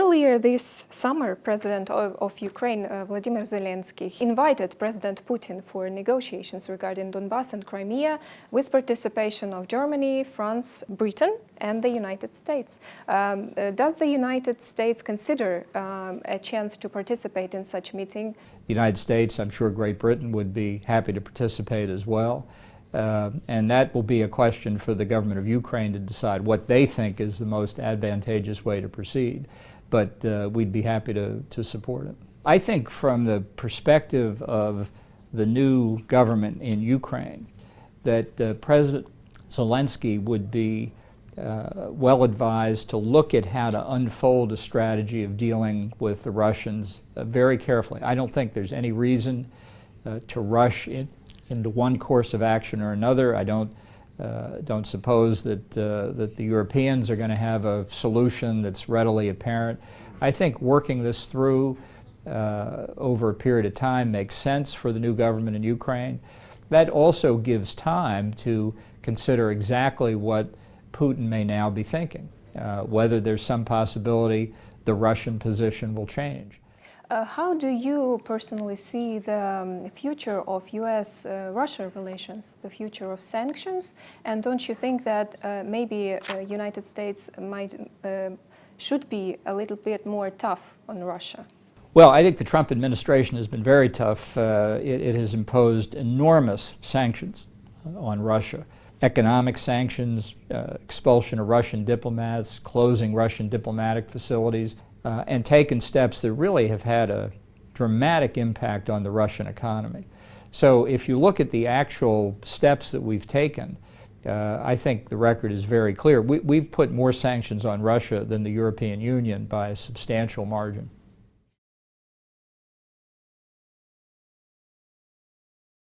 Earlier this summer, President of Ukraine, Volodymyr Zelensky, invited President Putin for negotiations regarding Donbass and Crimea with participation of Germany, France, Britain, and the United States. Does the United States consider a chance to participate in such meeting? The United States, I'm sure Great Britain would be happy to participate as well. And that will be a question for the government of Ukraine to decide what they think is the most advantageous way to proceed. But we'd be happy to support it. I think from the perspective of the new government in Ukraine, that President Zelensky would be well advised to look at how to unfold a strategy of dealing with the Russians very carefully. I don't think there's any reason to rush into one course of action or another. I don't suppose that the Europeans are going to have a solution that's readily apparent. I think working this through over a period of time makes sense for the new government in Ukraine. That also gives time to consider exactly what Putin may now be thinking, whether there's some possibility the Russian position will change. How do you personally see the future of U.S.-Russia relations, the future of sanctions? And don't you think that maybe United States should be a little bit more tough on Russia? Well, I think the Trump administration has been very tough. It has imposed enormous sanctions on Russia. Economic sanctions, expulsion of Russian diplomats, closing Russian diplomatic facilities, and taken steps that really have had a dramatic impact on the Russian economy. So if you look at the actual steps that we've taken, I think the record is very clear. We've put more sanctions on Russia than the European Union by a substantial margin.